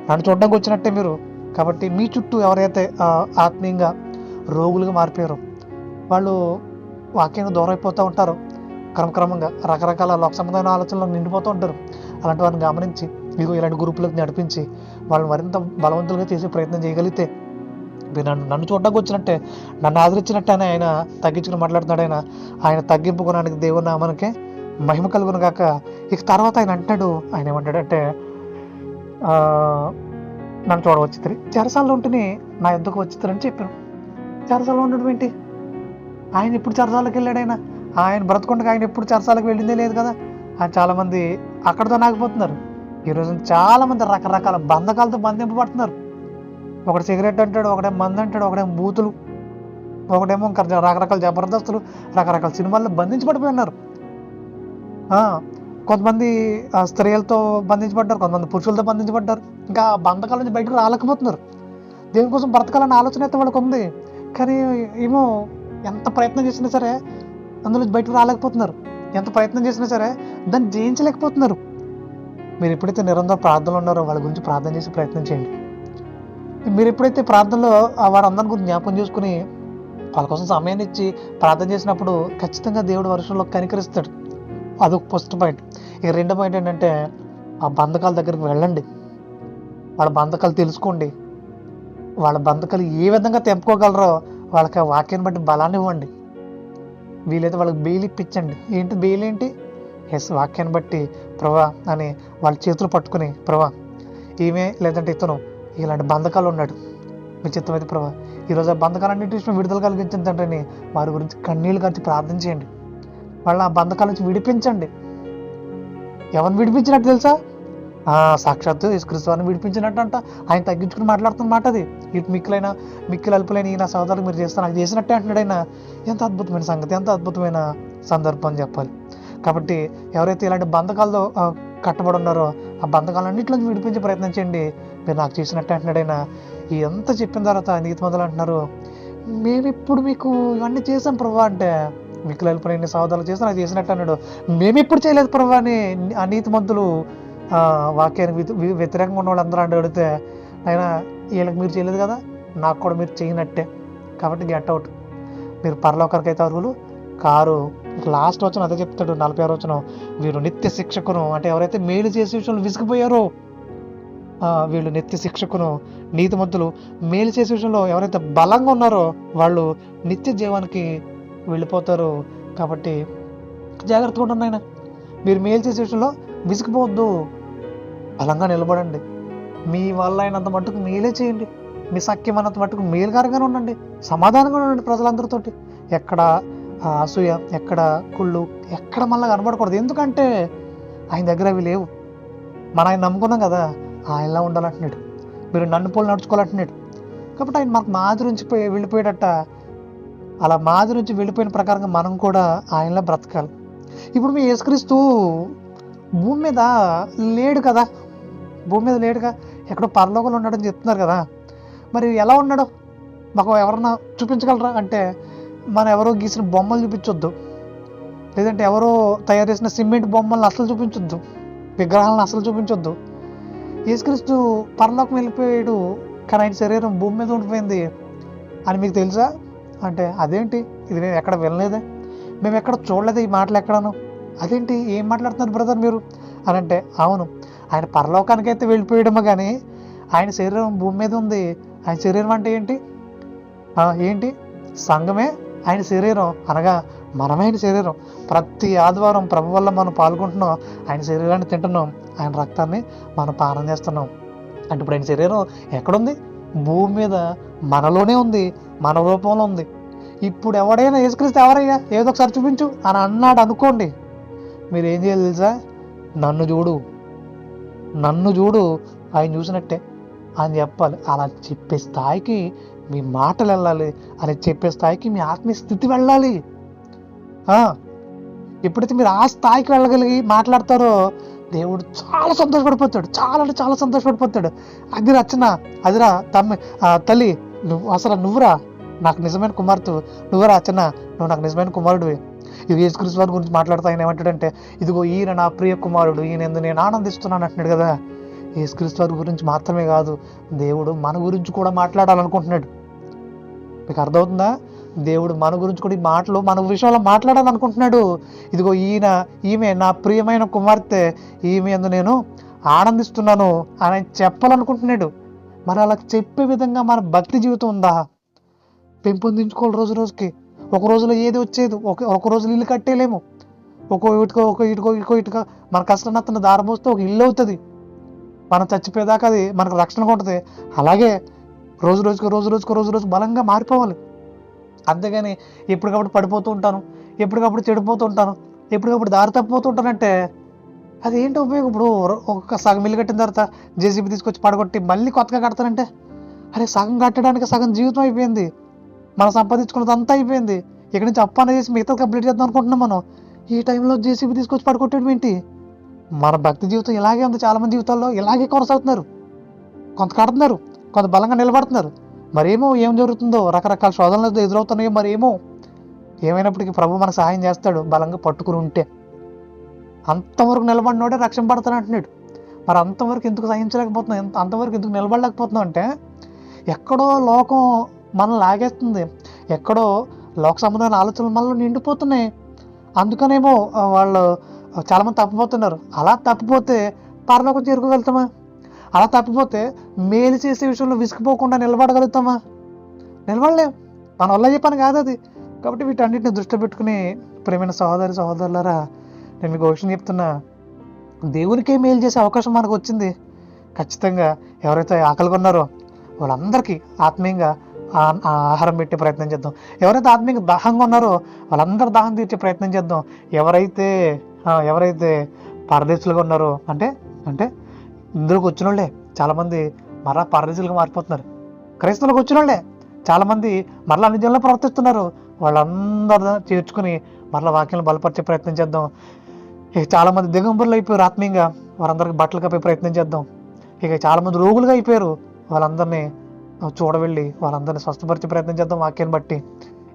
నన్ను చూడడానికి వచ్చినట్టే మీరు కాబట్టి మీ చుట్టూ ఎవరైతే ఆత్మీయంగా రోగులుగా మారిపోయారో, వాళ్ళు వాక్యానికి దూరం అయిపోతూ ఉంటారు, క్రమక్రమంగా రకరకాల లోక సంబంధమైన ఆలోచనలు నిండిపోతూ ఉంటారు. అలాంటి వారిని గమనించి ఇదిగో ఇలాంటి గ్రూపులకు నడిపించి వాళ్ళని మరింత బలవంతులుగా చేసే ప్రయత్నం చేయగలిగితే, మీరు నన్ను చూడడానికి వచ్చినట్టే, నన్ను ఆదరించినట్టే అని ఆయన తగ్గించుకుని మాట్లాడుతున్నాడు. ఆయన తగ్గింపు గుణానికి దేవుని నామానికే మహిమ కలుగును గాక. ఇక తర్వాత ఆయన అంటాడు, ఆయన ఏమంటాడంటే, నన్ను చూడవచ్చిద్దరు, చెరసాలలో ఉంటేనే నా యొద్దకు వచ్చిద్దరని చెప్పాను. చెరసాలలో ఉండడం ఏంటి? ఆయన ఎప్పుడు చెరసాలకు వెళ్ళాడు? ఆయన బ్రతకుండగా ఆయన ఎప్పుడు చెరసాలకు వెళ్ళిందే లేదు కదా. ఆయన చాలామంది అక్కడితో నాగిపోతున్నారు. ఈరోజు చాలామంది రకరకాల బంధకాలతో బంధింపబడుతున్నారు. ఒకటి సిగరెట్ అంటాడు, ఒకటేమో మందు అంటాడు, ఒకటేమో బూతులు, ఒకటేమో రకరకాల జబర్దస్తులు, రకరకాల సినిమాల్లో బంధించబడిపోయినారు. కొంతమంది స్త్రీలతో బంధించబడ్డారు, కొంతమంది పురుషులతో బంధించబడ్డారు. ఇంకా బంధకాల నుంచి బయటకు రాలేకపోతున్నారు. దేనికోసం బ్రతకాలన్న ఆలోచన అయితే వాళ్ళకి ఉంది, కానీ ఏమో ఎంత ప్రయత్నం చేసినా సరే అందులో బయటకు రాలేకపోతున్నారు. ఎంత ప్రయత్నం చేసినా సరే దాన్ని జయించలేకపోతున్నారు. మీరు ఎప్పుడైతే నిరంతరం ప్రార్థనలు ఉన్నారో వాళ్ళ గురించి ప్రార్థన చేసి ప్రయత్నం చేయండి. మీరు ఎప్పుడైతే ప్రార్థనలో వారందరి గురించి జ్ఞాపకం చేసుకుని వాళ్ళ కోసం సమయాన్ని ఇచ్చి ప్రార్థన చేసినప్పుడు ఖచ్చితంగా దేవుడు వర్షంలో కనికరిస్తాడు. అదొక ఫస్ట్ పాయింట్. ఇక రెండో పాయింట్ ఏంటంటే, ఆ బంధకాల దగ్గరికి వెళ్ళండి, వాళ్ళ బంధకాలు తెలుసుకోండి, వాళ్ళ బంధకాలు ఏ విధంగా తెంపుకోగలరో వాళ్ళకి ఆ వాక్యాన్ని బట్టి బలాన్ని ఇవ్వండి. వీలైతే వాళ్ళకి బెయిల్ ఇప్పించండి. ఏంటి బెయిల్? ఏంటి? వాక్యాన్ని బట్టి ప్రభా అని వాళ్ళ చేతులు పట్టుకుని, ప్రభా ఈమె లేదంటే ఇతను ఇలాంటి బంధకాలు ఉన్నాడు, మీ చిత్తమైతే ప్రభా ఈరోజు ఆ బంధకాలన్నింటి విషయం విడుదల కలిగించండి, వారి గురించి కన్నీళ్ళు కలిసి ప్రార్థన చేయండి. వాళ్ళ ఆ బంధకాల నుంచి విడిపించండి. ఎవరిని విడిపించినట్టు తెలుసా? సాక్షాత్తు యేసుక్రీస్తు వారిని విడిపించినట్టు అంట. ఆయన తగ్గించుకుని మాట్లాడుతున్న మాట అది. ఇటు మిక్కిలు అల్పులైన ఈ నా సోదరులు మీరు చేస్తారు, నాకు చేసినట్టే అంటున్నాడు ఆయన. ఎంత అద్భుతమైన సంగతి, ఎంత అద్భుతమైన సందర్భం అని చెప్పాలి. కాబట్టి ఎవరైతే ఇలాంటి బంధకాలతో కట్టబడి ఉన్నారో ఆ బంధకాలన్నింటిలో విడిపించే ప్రయత్నం చేయండి. మీరు నాకు చేసినట్టే అంటున్నాడు ఆయన. ఎంత చెప్పిన తర్వాత నీతిమంతులు అంటున్నారు, మేము ఇప్పుడు మీకు ఇవన్నీ చేసాం ప్రభా అంటే, మిక్కిలు అల్పులైన సోదరులు చేసి నాకు చేసినట్టు అన్నాడు. మేము ఎప్పుడు చేయలేదు ప్రభా అని ఆ నీతిమంతులు వాక్యానికి వ్యతిరేకంగా ఉన్న వాళ్ళందరూ అడిగితే, అయినా వీళ్ళకి మీరు చేయలేదు కదా, నాకు కూడా మీరు చేయనట్టే, కాబట్టి గెట్ అవుట్, మీరు పరలోకానికైతే అర్హులు కారు. లాస్ట్ వచనం అదే చెప్తాడు, 46వ వచనం, వీరు నిత్య శిక్షకును, అంటే ఎవరైతే మేలు చేసే విషయంలో విసిగిపోయారో వీళ్ళు నిత్య శిక్షకును. నీతిమంతులు మేలు చేసే విషయంలో ఎవరైతే బలంగా ఉన్నారో వాళ్ళు నిత్య జీవానికి వెళ్ళిపోతారు. కాబట్టి జాగ్రత్తగా ఉండండి ఆయన. మీరు మేలు చేసే విషయంలో విసిగిపోవద్దు, బలంగా నిలబడండి. మీ వల్ల అయినంత మట్టుకు మేలే చేయండి, మీ సఖ్యం అన్నంత మట్టుకు మేలుగారంగానే ఉండండి, సమాధానంగా ఉండండి ప్రజలందరితోటి. ఎక్కడ అసూయ, ఎక్కడ కుళ్ళు, ఎక్కడ మళ్ళీ కనబడకూడదు. ఎందుకంటే ఆయన దగ్గర అవి లేవు. మన ఆయన నమ్ముకున్నాం కదా, ఆయనలా ఉండాలంటున్నాడు, మీరు నన్ను పోలు నడుచుకోవాలంటున్నాడు. కాబట్టి ఆయన మనకు మాదిరి నుంచి వెళ్ళిపోయేటట్ట, అలా మాదిరి నుంచి వెళ్ళిపోయిన ప్రకారంగా మనం కూడా ఆయనలా బ్రతకాలి. ఇప్పుడు మీ యేసుక్రీస్తు భూమి మీద లేడు కదా, భూమి మీద లేడుగా, ఎక్కడో పరలోకంలో ఉన్నాడని చెప్తున్నారు కదా. మరి ఎలా ఉన్నాడో మాకు ఎవరన్నా చూపించగలరా అంటే, మనం ఎవరో గీసిన బొమ్మలు చూపించొద్దు, లేదంటే ఎవరో తయారు చేసిన సిమెంట్ బొమ్మలను అసలు చూపించొద్దు, విగ్రహాలను అసలు చూపించొద్దు. యేసుక్రీస్తు పరలోకం వెళ్ళిపోయాడు, కానీ ఆయన శరీరం భూమి మీద ఉండిపోయింది అని మీకు తెలుసా అంటే, అదేంటి ఇది నేను ఎక్కడ వినలేదే, మేము ఎక్కడ చూడలేదు ఈ మాటలు ఎక్కడను, అదేంటి ఏం మాట్లాడుతున్నారు బ్రదర్ మీరు అని అంటే, అవును ఆయన పరలోకానికి అయితే వెళ్ళిపోయాడేమో కానీ ఆయన శరీరం భూమి మీద ఉంది. ఆయన శరీరం అంటే ఏంటి? ఏంటి? సంఘమే ఆయన శరీరం, అనగా మనమే ఆయన శరీరం. ప్రతి ఆదివారం ప్రభు వల్ల మనం పాల్గొంటున్నాం, ఆయన శరీరాన్ని తింటున్నాం, ఆయన రక్తాన్ని మనం పానం చేస్తున్నాం. అంటే ఇప్పుడు ఆయన శరీరం ఎక్కడుంది? భూమి మీద మనలోనే ఉంది, మన రూపంలో ఉంది. ఇప్పుడు ఎవడైనా యేసుక్రీస్తు ఎవరయ్యా ఏదో ఒకసారి చూపించు అని అన్నాడు అనుకోండి, మీరు ఏం చేయాలి తెలుసా? నన్ను చూడు ఆయన చూసినట్టే అని చెప్పాలి. అలా చెప్పే స్థాయికి మీ మాటలు వెళ్ళాలి, అలా చెప్పే స్థాయికి మీ ఆత్మీయ స్థితి వెళ్ళాలి. ఎప్పుడైతే మీరు ఆ స్థాయికి వెళ్ళగలిగి మాట్లాడతారో దేవుడు చాలా సంతోషపడిపోతాడు, చాలా అంటే చాలా సంతోషపడిపోతాడు. అది రచన, అదిరా తల్లి, నువ్వురా నాకు నిజమైన కుమార్తె, నువ్వురా అచ్చన్న నువ్వు నాకు నిజమైన కుమారుడివి. ఇది యేసుక్రీస్తు వారి గురించి మాట్లాడుతూ ఆయన ఏమంటాడంటే, ఇదిగో ఈయన నా ప్రియ కుమారుడు, ఈయన ఎందు నేను ఆనందిస్తున్నాను అంటున్నాడు కదా. యేసుక్రీస్తు వారి గురించి మాత్రమే కాదు, దేవుడు మన గురించి కూడా మాట్లాడాలనుకుంటున్నాడు. మీకు అర్థమవుతుందా? దేవుడు మన గురించి కూడా ఈ మాటలు మన విషయంలో మాట్లాడాలనుకుంటున్నాడు. ఇదిగో ఈమె నా ప్రియమైన కుమార్తె, ఈమె యందు నేను ఆనందిస్తున్నాను అని చెప్పాలనుకుంటున్నాడు. మరి అలా చెప్పే విధంగా మన భక్తి జీవితం ఉందా? పెంపొందించుకోవాలి రోజు రోజుకి. ఒక రోజులో ఏది వచ్చేది, ఒక రోజులో ఇల్లు కట్టేయలేము. ఒక్కో ఇటుక మన కష్టం నత్తన దారబోస్తే ఒక ఇల్లు అవుతుంది. మనం చచ్చిపోయేదాకా అది మనకు రక్షణగా ఉంటుంది. అలాగే రోజు రోజుకు బలంగా మారిపోవాలి. అంతేగాని ఎప్పటికప్పుడు పడిపోతూ ఉంటాను, ఎప్పటికప్పుడు చెడిపోతూ ఉంటాను, ఎప్పటికప్పుడు దారి తప్పిపోతూ ఉంటానంటే అది ఏంటి ఉపయోగం? ఇప్పుడు ఒక సగం ఇల్లు కట్టిన తర్వాత జేసీబీ తీసుకొచ్చి పడగొట్టి మళ్ళీ కొత్తగా కడతానంటే, అరే సగం కట్టడానికి సగం జీవితం అయిపోయింది, మనం సంపాదించుకున్నది అంతా అయిపోయింది, ఇక్కడి నుంచి అప్పు అనేది చేసి మిగతా కంప్లీట్ చేద్దాం అనుకుంటున్నాం. మనం ఈ టైంలో జేసీబీ తీసుకొచ్చి పడగొట్టడం ఏంటి? మన భక్తి జీవితం ఇలాగే ఉంది. చాలామంది జీవితాల్లో ఇలాగే కొనసాగుతున్నారు. కొంత కడుతున్నారు, కొంత బలంగా నిలబడుతున్నారు. మరేమో ఏం జరుగుతుందో, రకరకాల శోధనలు ఎదురవుతున్నాయో మరేమో. ఏమైనప్పటికీ ప్రభు మనకు సహాయం చేస్తాడు బలంగా పట్టుకుని ఉంటే. అంతవరకు నిలబడినోడే రక్షణ పడతాను అంటున్నాడు. మరి అంతవరకు ఎందుకు సహించలేకపోతున్నాం, అంతవరకు ఎందుకు నిలబడలేకపోతున్నాం అంటే ఎక్కడో లోకం మనం లాగేస్తుంది, ఎక్కడో లోక సంబంధమైన ఆలోచనలు మనలో నిండిపోతున్నాయి. అందుకనేమో వాళ్ళు చాలామంది తప్పిపోతున్నారు. అలా తప్పిపోతే పరలోకం చేరుకోగలుగుతామా? అలా తప్పిపోతే మేలు చేసే విషయంలో విసిగిపోకుండా నిలబడగలుగుతామా? నిలబడలేం. మన వల్ల చెప్పాను కాదు అది. కాబట్టి వీటన్నిటిని దృష్టిలో పెట్టుకుని ప్రేమైన సహోదరులారా, నేను మీకు విషయం చెప్తున్నా, దేవునికే మేలు చేసే అవకాశం మనకు వచ్చింది. ఖచ్చితంగా ఎవరైతే ఆకలిగా ఉన్నారో వాళ్ళందరికీ ఆత్మీయంగా ఆహారం పెట్టే ప్రయత్నం చేద్దాం. ఎవరైతే ఆత్మీయంగా దాహంగా ఉన్నారో వాళ్ళందరూ దాహం తీర్చే ప్రయత్నం చేద్దాం. ఎవరైతే పరదేశులుగా ఉన్నారో అంటే ఇందులోకి వచ్చిన వాళ్ళే చాలామంది మరలా పరదేశులుగా మారిపోతున్నారు. క్రైస్తవులకు వచ్చిన వాళ్ళే చాలామంది మరలా నిజంలో ప్రవర్తిస్తున్నారు. వాళ్ళందరూ చేర్చుకుని మరలా వాక్యాలను బలపరిచే ప్రయత్నం చేద్దాం. ఇక చాలామంది దిగంబరులు అయిపోయారు ఆత్మీయంగా, వారందరికీ బట్టలు కప్పే ప్రయత్నం చేద్దాం. ఇక చాలామంది రోగులుగా అయిపోయారు, వాళ్ళందరినీ చూడవెళ్ళి వాళ్ళందరినీ స్వస్థపరిచే ప్రయత్నం చేద్దాం వాక్యాన్ని బట్టి.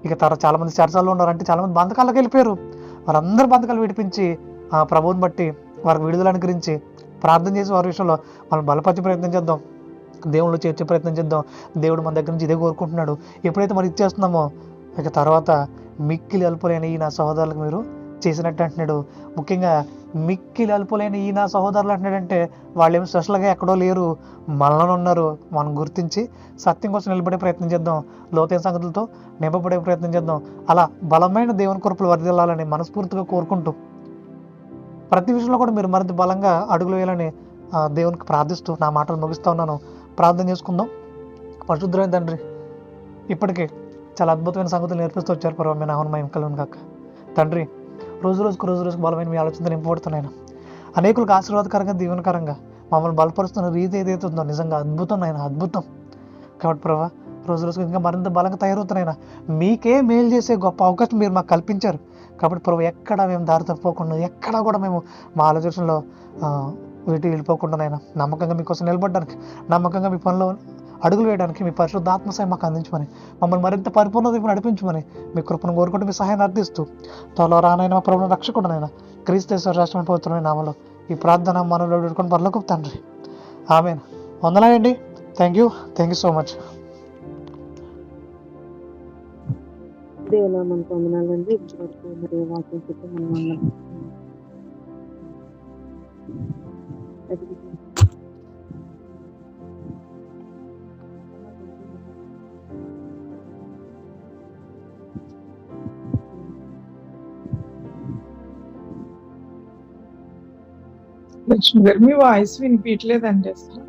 ఇక చాలామంది చర్చల్లో ఉన్నారంటే చాలామంది బంధకాలకు వెళ్ళిపోయారు, వారందరూ బంధకాలు విడిపించి ఆ ప్రభువుని బట్టి వారికి విడుదల అనుగ్రహించి ప్రార్థన చేసి వారి విషయంలో మనం బలపరిచే ప్రయత్నం చేద్దాం, దేవుళ్ళు చేర్చే ప్రయత్నం చేద్దాం. దేవుడు మన దగ్గర నుంచి ఇదే కోరుకుంటున్నాడు. ఎప్పుడైతే మనం ఇచ్చేస్తున్నామో ఇక తర్వాత మిక్కిలి అల్పులైన ఈ నా సహోదరులకు మీరు చేసినట్టు అంటున్నాడు. ముఖ్యంగా మిక్కిలి అల్పులైన ఈ నా సహోదరులు అంటున్నాడంటే వాళ్ళు ఏమి స్పెషల్గా ఎక్కడో లేరు, మనలో ఉన్నారు. మనం గుర్తించి సత్యం కోసం నిలబడే ప్రయత్నం చేద్దాం, లోతైన సంగతులతో నింపబడే ప్రయత్నం చేద్దాం. అలా బలమైన దేవుని కృపలు వర్ధిల్లాలని మనస్ఫూర్తిగా కోరుకుంటూ ప్రతి విషయంలో కూడా మీరు మరింత బలంగా అడుగులు వేయాలని దేవునికి ప్రార్థిస్తూ నా మాటలు ముగిస్తూ ఉన్నాను. ప్రార్థన చేసుకుందాం. పరిశుద్ధమైన తండ్రి, ఇప్పటికే చాలా అద్భుతమైన సంగతులు నేర్పిస్తూ వచ్చారు ప్రభు, మీ నామం మహిమ కలుగును గాక. తండ్రి, రోజు రోజుకు బలమైన మీ ఆలోచన నింపబడుతున్నాను. అనేకులకు ఆశీర్వాదకరంగా దీవెనకరంగా మమ్మల్ని బలపరుస్తున్న రీతి ఏదైతే ఉందో నిజంగా అద్భుతం నాయన, అద్భుతం. కాబట్టి ప్రభా, రోజుకు ఇంకా మరింత బలంగా తయారవుతున్నాయినా. మీకే మేలు చేసే గొప్ప అవకాశం మీరు మాకు కల్పించారు. కాబట్టి ప్రభు, ఎక్కడ మేము దారి తప్పిపోకుండా, ఎక్కడ కూడా మేము మా ఆలోచనలో వీటి వెళ్ళిపోకుండానైనా నమ్మకంగా మీకోసం నిలబడడానికి, నమ్మకంగా మీ పనిలో అడుగులు వేయడానికి మీ పరిశుద్ధాత్మ సహాయం మాకు అందించమని, మమ్మల్ని మరింత పరిపూర్ణత నడిపించమని మీ కృపను కోరుకుంటూ మీ సహాయాన్ని అర్థిస్తూ త్వరలో రానైనా మా ప్రభువును రక్షకుడనైనా క్రీస్తు రాష్ట్రం పవిత్రమైన నామలో ఈ ప్రార్థన మనలో పెట్టుకొని పరలోకపు తండ్రి, ఆమేన్. వందనాలండి. Thank you so much. దేవులా మనకు వందనాలండి. ఇంతవరకు మరి వాక్యం చెప్పి మనం లక్ష్మి గారు, మీ వాయిస్ వినిపించలేదండి అసలు.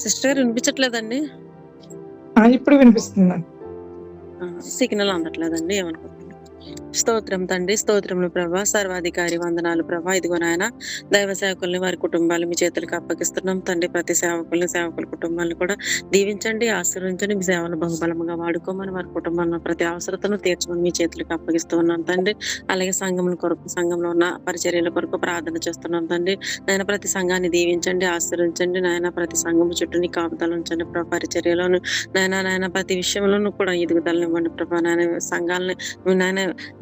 సిస్టర్ వినిపించట్లేదండి. ఇప్పుడు వినిపిస్తుందండి. సిగ్నల్ అందట్లేదండి, ఏమనుకోండి. స్తోత్రం తండ్రి, స్తోత్రములు ప్రభా, సర్వాధికారి వందనాలు ప్రభా. ఇదిగో నాయన, దైవ సేవకుల్ని వారి కుటుంబాలు మీ చేతులకు అప్పగిస్తున్నాం తండ్రి. ప్రతి సేవకుల కుటుంబాలను కూడా దీవించండి, ఆశీర్వించండి. మీ సేవలు బహుబలంగా వాడుకోమని వారి కుటుంబంలో ప్రతి అవసరతను తీర్చమని మీ చేతులకు అప్పగిస్తూ ఉన్నాం తండ్రి. అలాగే సంఘంలో ఉన్న పరిచర్యల కొరకు ప్రార్థన చేస్తున్నాం తండ్రి. నాయన, ప్రతి సంఘాన్ని దీవించండి, ఆశీర్వించండి నాయన. ప్రతి సంఘం చుట్టూ నీ కాపుదలు ఉంచండి ప్రభా. పరిచర్యలోను నాయన ప్రతి విషయంలోనూ కూడా ఎదుగుదలను ఇవ్వండి ప్రభా. నాయన, సంఘాలని నాయన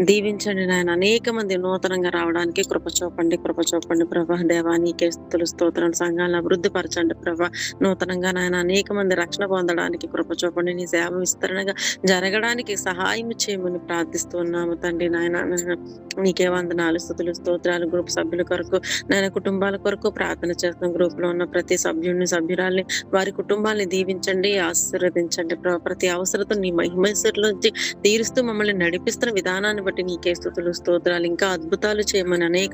దీవించండి నాయన. అనేక మంది నూతనంగా రావడానికి కృప చూపండి ప్రభా. దేవా నీకే స్తుతులు స్తోత్రాలు. సంఘాలను అభివృద్ధి పరచండి ప్రభా. నూతనంగా నాయన అనేక మంది రక్షణ పొందడానికి కృప చూపండి. నీ సేవ విస్తరణగా జరగడానికి సహాయం చేయమని ప్రార్థిస్తూ ఉన్నాము తండ్రి నాయన. నీకే వందనాలు, స్తుతులు, స్తోత్రాలు. గ్రూప్ సభ్యుల కొరకు నాయన, కుటుంబాల కొరకు ప్రార్థన చేస్తున్న గ్రూప్ లో ఉన్న ప్రతి సభ్యుడిని, సభ్యురాల్ని, వారి కుటుంబాన్ని దీవించండి, ఆశీర్వదించండి ప్రభా. ప్రతి అవసరత నీ మహిమేశ్వరుల నుంచి తీరుస్తూ మమ్మల్ని నడిపిస్తున్న విధానాన్ని బట్టి నీకే స్తుతులు స్తోత్రాలు. ఇంకా అద్భుతాలు చేయమని అనేక